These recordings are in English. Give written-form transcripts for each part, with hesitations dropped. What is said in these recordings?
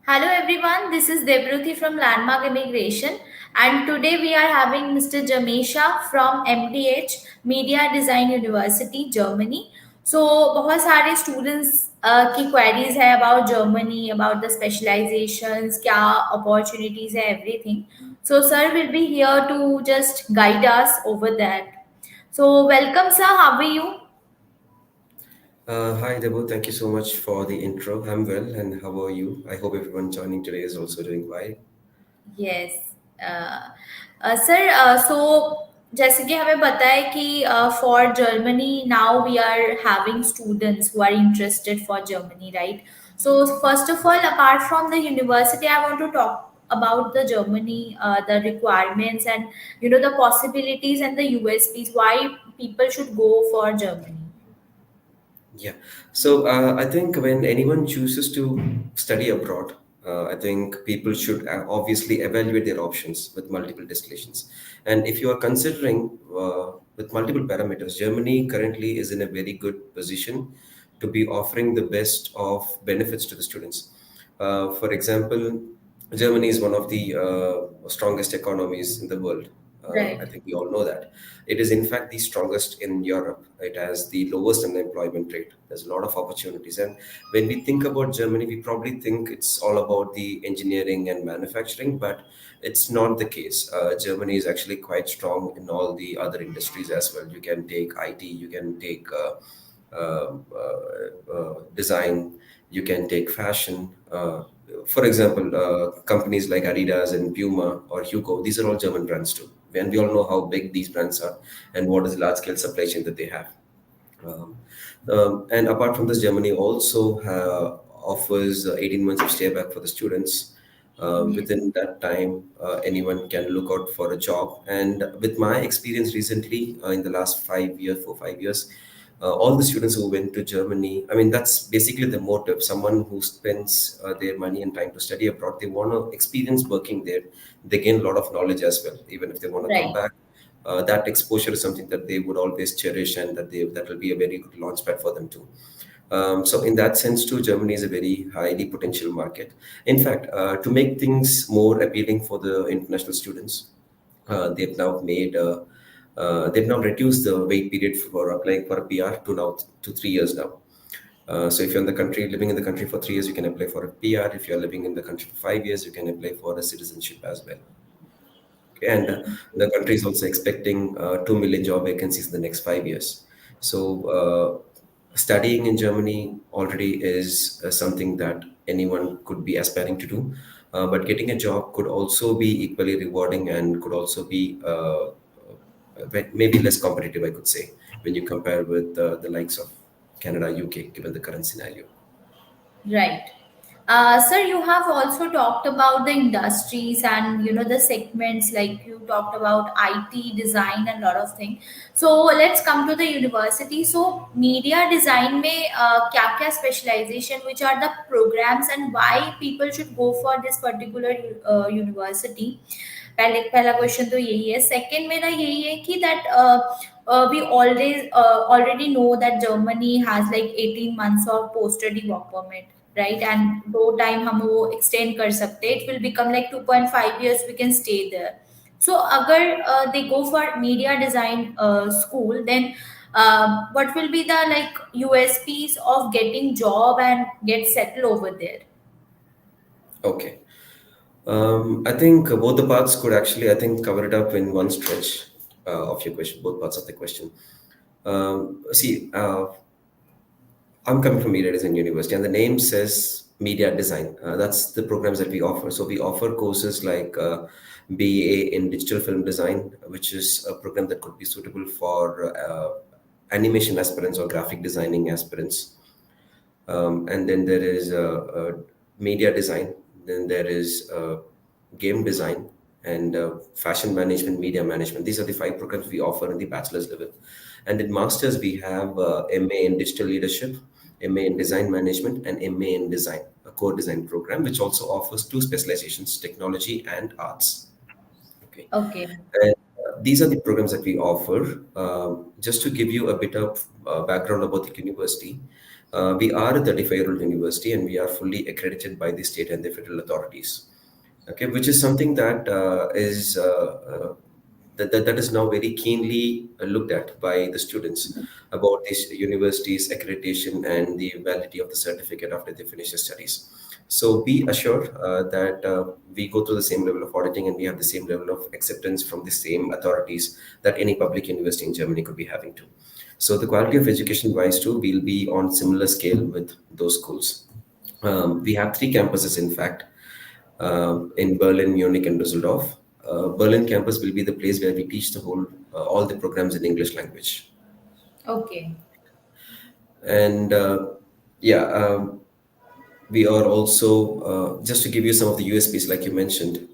Hello everyone, this is Debruti from Landmark Immigration, and today we are having Mr. Jamesha from MDH Media Design University Germany. So बहुत सारे students की queries है about Germany, about the specializations, क्या opportunities है, everything. So sir will be here to just guide us over that. So welcome sir, how are you? Hi, Debu. Thank you so much for the intro. I'm well, and how are you? I hope everyone joining today is also doing well. Yes sir so जैसे कि हमें पता है कि for Germany now we are having students who are interested for Germany right so first of all apart from the university I want to talk about the Germany, the requirements and the possibilities and the USPs why people should go for Germany. Yeah. I think when anyone chooses to study abroad, I think people should obviously evaluate their options with multiple destinations. And if you are considering with multiple parameters, Germany currently is in a very good position to be offering the best of benefits to the students. For example, Germany is one of the strongest economies in the world. I Right. think we all know that. It is, in fact, the strongest in Europe. It has the lowest unemployment rate. There's a lot of opportunities. And when we think about Germany, we probably think it's all about the engineering and manufacturing, but it's not the case. Germany is actually quite strong in all the other industries as well. You can take IT, you can take design, you can take fashion. For example, companies like Adidas and Puma or Hugo, these are all German brands too. And we all know how big these brands are and what is the large scale supply chain that they have. Um, and apart from this, Germany also offers 18 months of stay back for the students. Yes. Within that time, anyone can look out for a job. And with my experience recently, in the last 5 years, 4 5 years, all the students who went to Germany, I mean, that's basically the motive. Someone who spends their money and time to study abroad, they want to experience working there. They gain a lot of knowledge as well, even if they want to come Right. back. That exposure is something that they would always cherish, and that will be a very good launchpad for them too. So in that sense too, Germany is a very highly potential market. In fact, to make things more appealing for the international students, they've now reduced the wait period for applying for a PR to now to 3 years now. So if you're in the country, living in the country for 3 years, you can apply for a PR. If you're living in the country for 5 years, you can apply for a citizenship as well. Okay, and the country is also expecting 2 million job vacancies in the next 5 years. So, studying in Germany already is something that anyone could be aspiring to do. But getting a job could also be equally rewarding and could also be maybe less competitive, I could say, when you compare with the likes of Canada, UK, given the current scenario. Right. Sir, you have also talked about the industries and the segments like you talked about IT design and a lot of things. So let's come to the university. So media design में क्या क्या specialization, which are the programs and why people should go for this particular university. पहला question तो यही है second मेरा यही है कि that we already know that Germany has like 18 months of post study work permit, right? And दो time हम वो extend कर सकते हैं, it will become like 2.5 years we can stay there. So अगर they go for media design school, then what will be the like USPs of getting job and get settled over there? Okay. I think both the parts could actually, I think, cover it up in one stretch of your question, both parts of the question. See, I'm coming from Media Design University, and the name says Media Design. That's the programs that we offer. So we offer courses like BA in Digital Film Design, which is a program that could be suitable for animation aspirants or graphic designing aspirants. And then there is media design, then there is game design, and fashion management, media management. These are the five programs we offer in the bachelor's level. And in masters, we have MA in digital leadership, MA in design management, and MA in design, a core design program, which also offers two specializations, technology and arts. Okay. Okay. And these are the programs that we offer. Just to give you a bit of background about the university, We are a 35-year-old university, and we are fully accredited by the state and the federal authorities. Okay, which is something that that is now very keenly looked at by the students about this university's accreditation and the validity of the certificate after they finish their studies. So be assured that we go through the same level of auditing, and we have the same level of acceptance from the same authorities that any public university in Germany could be having to. So the quality of education wise too will be on similar scale with those schools. We have three campuses, in fact, in Berlin, Munich, and Düsseldorf. Berlin campus will be the place where we teach the whole all the programs in English language. Okay. And yeah, we are also just to give you some of the USPs, like you mentioned.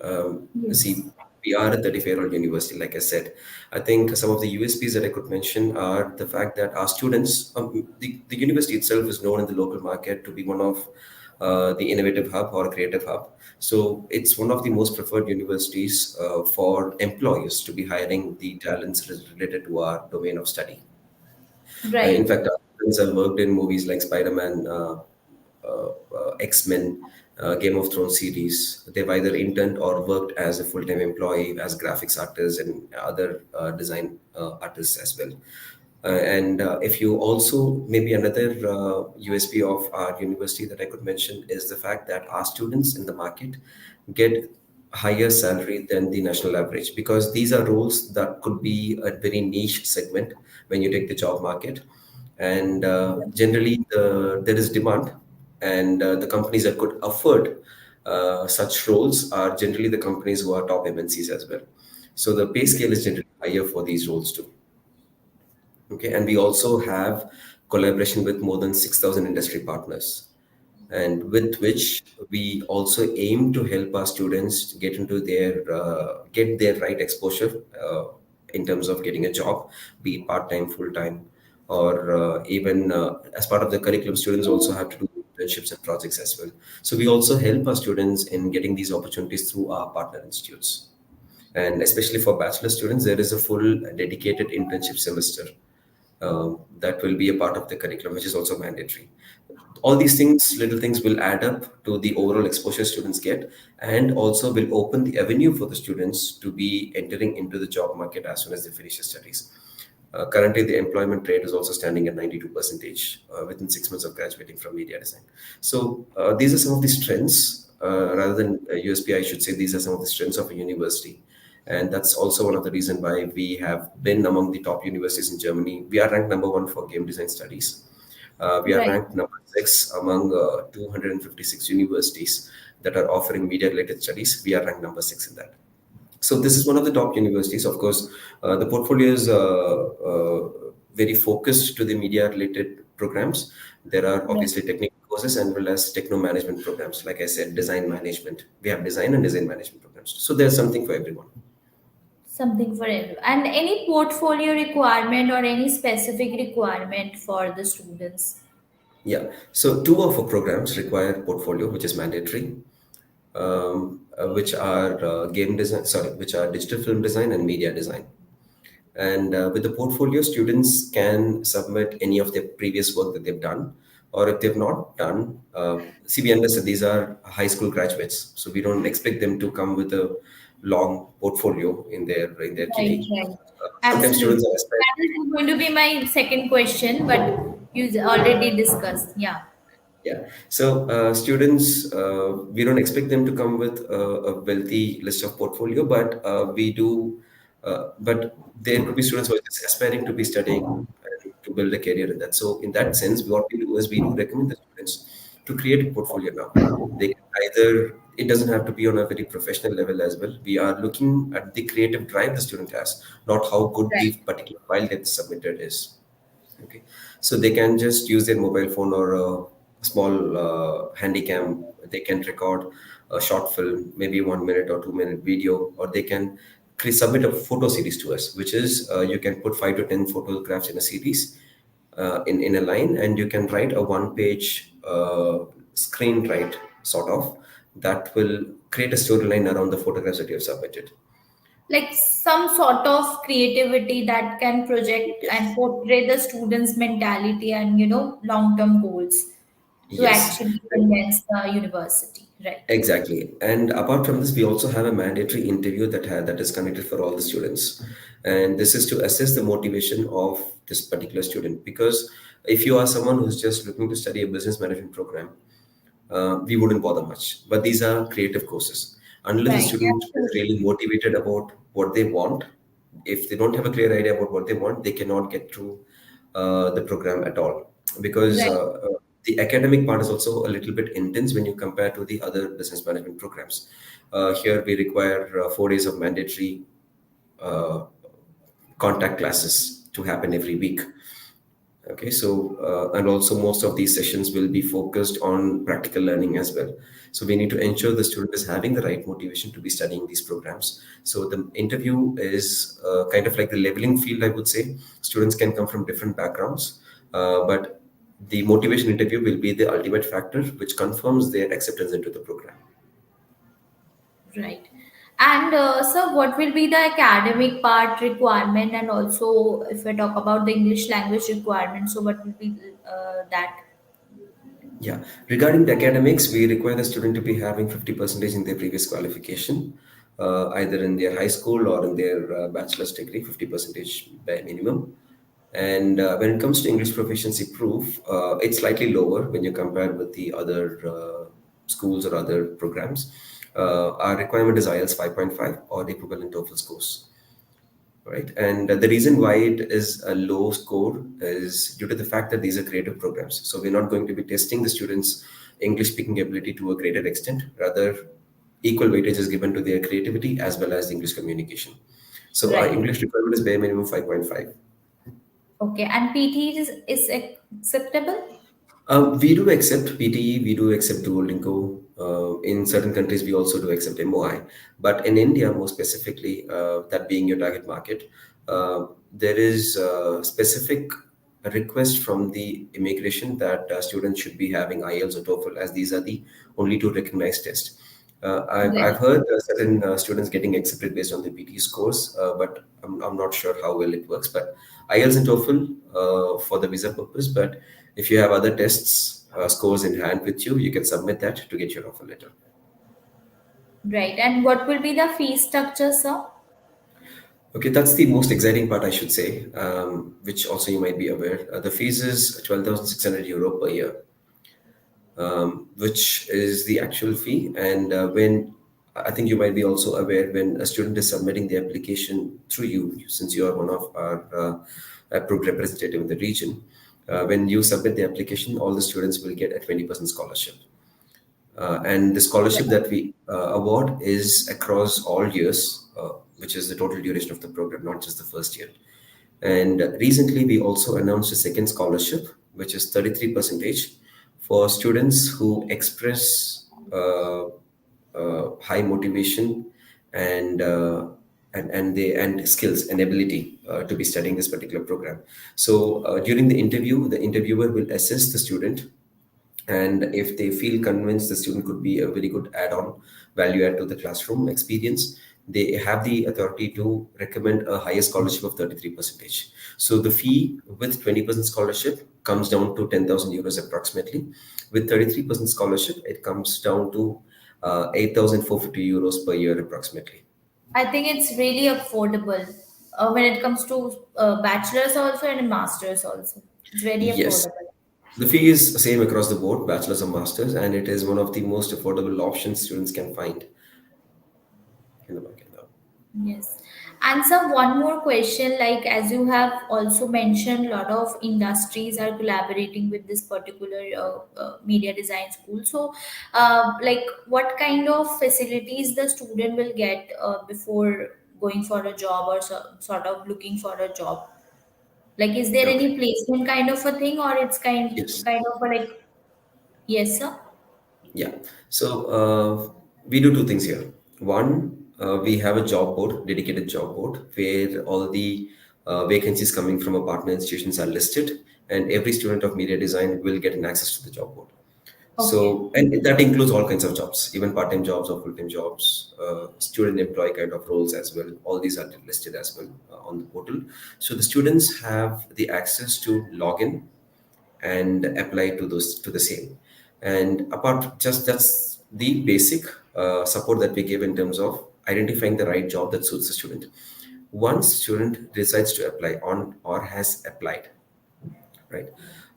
Yes. See, we are a 35-year-old university, like I said. I think some of the USPs that I could mention are the fact that our students, the university itself is known in the local market to be one of the innovative hub or creative hub. So it's one of the most preferred universities for employers to be hiring the talents related to our domain of study. In Right. fact, our students have worked in movies like Spider-Man, X-Men, Game of Thrones series. They've either interned or worked as a full-time employee as graphics artists and other design artists as well. And if you also, maybe another USP of our university that I could mention is the fact that our students in the market get higher salary than the national average, because these are roles that could be a very niche segment when you take the job market. And generally there is demand, and the companies that could afford such roles are generally the companies who are top MNCs as well. So the pay scale is generally higher for these roles too. Okay, and we also have collaboration with more than 6,000 industry partners, and with which we also aim to help our students get into get their right exposure in terms of getting a job, be it part-time, full-time, or even as part of the curriculum, students also have to do internships and projects as well. So we also help our students in getting these opportunities through our partner institutes. And especially for bachelor students, there is a full dedicated internship semester that will be a part of the curriculum, which is also mandatory. All these things, little things, will add up to the overall exposure students get, and also will open the avenue for the students to be entering into the job market as soon as they finish their studies. Currently, the employment rate is also standing at 92 percentage within 6 months of graduating from media design. So these are some of the strengths. Rather than USP, I should say these are some of the strengths of a university, and that's also one of the reason why we have been among the top universities in Germany. We are ranked number one for game design studies. We are Right. ranked number six among 256 universities that are offering media related studies. We are ranked number six in that. So this is one of the top universities. Of course, the portfolio is very focused to the media related programs. There are Right. obviously technical courses as well as techno management programs. Like I said, design management. We have design and design management programs. So there's something for everyone. Something for everyone. And any portfolio requirement or any specific requirement for the students? Yeah. So two of our programs require portfolio, which is mandatory, which are game design, sorry, which are digital film design and media design. And with the portfolio, students can submit any of their previous work that they've done, or if they've not done, see, we understand these are high school graduates, so we don't expect them to come with a long portfolio in their Right, kitty. right. Sometimes Absolutely. students are aspiring. That is going to be my second question, but you already discussed. Yeah. Yeah. So students, we don't expect them to come with a wealthy list of portfolio, but we do. But there could be students who are just aspiring to be studying and to build a career in that. So in that sense, what we do is we do recommend the students to create a portfolio now. They can either, it doesn't have to be on a very professional level as well. We are looking at the creative drive the student has, not how good the Right. particular file that's submitted is. Okay, so they can just use their mobile phone or a small handy cam. They can record a short film, maybe 1 minute or 2 minute video, or they can submit a photo series to us, which is you can put 5 to 10 photographs in a series in a line, and you can write a one-page screenwrite sort of that will create a storyline around the photographs that you have submitted. Like some sort of creativity that can project and Yes. portray the students' mentality and long-term goals to Yes. actually convince the university, right? Exactly. And apart from this, we also have a mandatory interview that is conducted for all the students. And this is to assess the motivation of this particular student. Because if you are someone who's just looking to study a business management program, we wouldn't bother much. But these are creative courses. Unless the Right, student is absolutely. really motivated about what they want, if they don't have a clear idea about what they want, they cannot get through the program at all. Because Right, the academic part is also a little bit intense when you compare to the other business management programs. Here, we require 4 days of mandatory uh, contact classes to happen every week. Okay, so and also most of these sessions will be focused on practical learning as well. So we need to ensure the student is having the right motivation to be studying these programs. So the interview is kind of like the leveling field, I would say. Students can come from different backgrounds, but the motivation interview will be the ultimate factor which confirms their acceptance into the program. right. And so what will be the academic part requirement, and also if we talk about the English language requirement, so what will be that? Yeah. Regarding the academics, we require the student to be having 50 percentage in their previous qualification, either in their high school or in their bachelor's degree, 50 percentage by minimum. And when it comes to English proficiency proof, it's slightly lower when you compare with the other schools or other programs. Our requirement is IELTS 5.5 or equivalent TOEFL scores, right? And the reason why it is a low score is due to the fact that these are creative programs. So we're not going to be testing the students' English speaking ability to a greater extent. Rather, equal weightage is given to their creativity as well as English communication. So our Right. English requirement is bare minimum 5.5. Okay. And PT is acceptable? We do accept PTE, we do accept Duolingo. In certain countries, we also do accept MOI. But in India, more specifically, that being your target market, there is a specific request from the immigration that students should be having IELTS or TOEFL, as these are the only two recognized tests. I've Right. heard certain students getting accepted based on the PT scores, but I'm not sure how well it works. But IELTS and TOEFL for the visa purpose. But if you have other tests scores in hand with you, you can submit that to get your offer letter. Right. And what will be the fee structure, sir? Okay, that's the most exciting part, I should say, which also you might be aware. The fees is 12,600 euro per year, which is the actual fee. And when I think you might be also aware when a student is submitting the application through you, since you are one of our approved representative in the region, when you submit the application, all the students will get a 20% scholarship. And the scholarship that we award is across all years, which is the total duration of the program, not just the first year. And recently, we also announced a second scholarship, which is 33 percentage for students who express high motivation and and skills and ability to be studying this particular program. So during the interview, the interviewer will assess the student, and if they feel convinced the student could be a very good add-on value add to the classroom experience, they have the authority to recommend a higher scholarship of 33 percentage. So the fee with 20% scholarship comes down to 10,000 euros approximately. With 33% scholarship, it comes down to 8,450 euros per year approximately. I think it's really affordable when it comes to bachelor's also and master's also. It's very Yes, affordable. the fee is same across the board, bachelor's or master's, and it is one of the most affordable options students can find in the market now. Yes. And so one more question, like as you have also mentioned, a lot of industries are collaborating with this particular media design school. So, like what kind of facilities the student will get before going for a job or sort of looking for a job? Like, is there Okay. any placement kind of a thing, or it's Yes. kind of a like yes, sir? Yeah. So we do two things here. One, we have a job board, dedicated job board, where all the vacancies coming from our partner institutions are listed, and every student of media design will get an access to the job board. Okay. So, and that includes all kinds of jobs, even part-time jobs or full-time jobs, student employee kind of roles as well. All these are listed as well on the portal. So the students have the access to log in and apply to those to the same. And apart, just that's the basic support that we give in terms of identifying the right job that suits the student. Once student decides to apply on or has applied, right?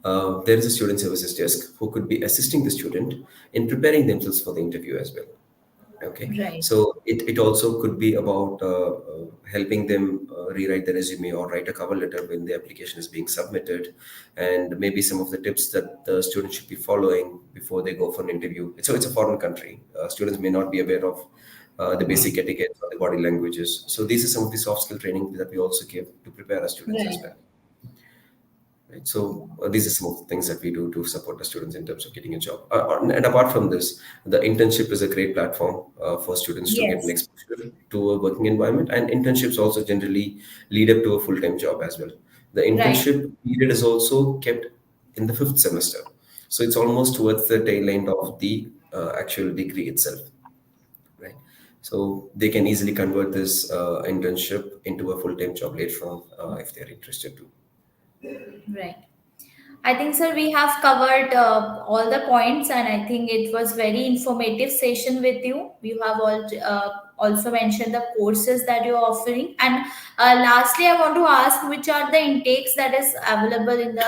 There is a student services desk who could be assisting the student in preparing themselves for the interview as well. Okay, Right. so it also could be about helping them rewrite the resume or write a cover letter when the application is being submitted, and maybe some of the tips that the student should be following before they go for an interview. So it's a foreign country. Students may not be aware of the basic etiquette or the body languages. So these are some of the soft skill training that we also give to prepare our students as Right. well. Right. So these are some of the things that we do to support the students in terms of getting a job. And apart from this, the internship is a great platform for students to get an Yes. exposure to a working environment. And internships also generally lead up to a full-time job as well. The Right. internship period is also kept in the fifth semester. So it's almost towards the tail end of the actual degree itself. Right. So they can easily convert this internship into a full-time job later on if they're interested to. Right. I think, sir, we have covered all the points, and I think it was very informative session with you. You have also mentioned the courses that you're offering, and lastly, I want to ask which are the intakes that is available in the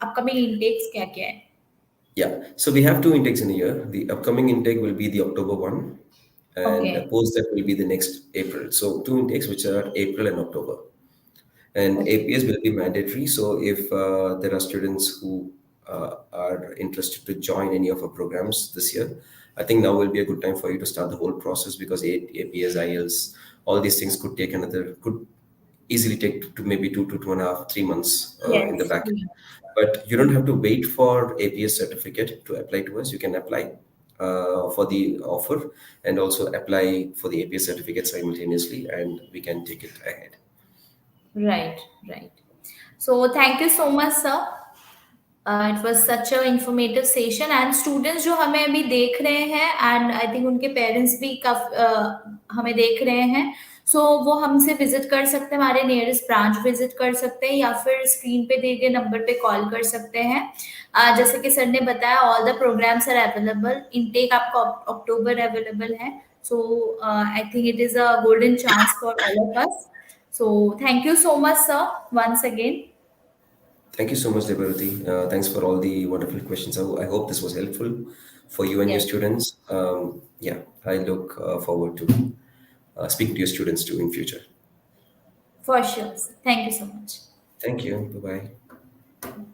upcoming intakes. Kya kya hai? Yeah, so we have two intakes in a year. The upcoming intake will be the October one, and Okay. post that will be the next April. So two intakes, which are April and October. And Okay. APS will be mandatory. So if there are students who are interested to join any of our programs this year, I think now will be a good time for you to start the whole process because APS, IELTS, all these things could easily take to maybe 2 to 2.5, 3 months in the Yes. back. But you don't have to wait for APS certificate to apply to us. You can apply for the offer and also apply for the APS certificate simultaneously, and we can take it ahead. Right. Right. So thank you so much, sir. It was such a informative session and students जो हमें अभी देख रहे हैं and I think उनके parents भी हमें देख रहे हैं सो वो हमसे विजिट कर सकते हैं हमारे नियरेस्ट ब्रांच विजिट कर सकते हैं या फिर स्क्रीन पे दिए गए नंबर पे कॉल कर सकते हैं जैसे कि सर ने बताया all the programmes are available intake आपका अक्टूबर अवेलेबल है so I think it is a golden chance for all of us so thank you so much sir once again Thank you so much, Debarati. Thanks for all the wonderful questions. I hope this was helpful for you and your yes students. Yeah, I look forward to speaking to your students too in future. For sure. Thank you so much. Thank you. Bye bye.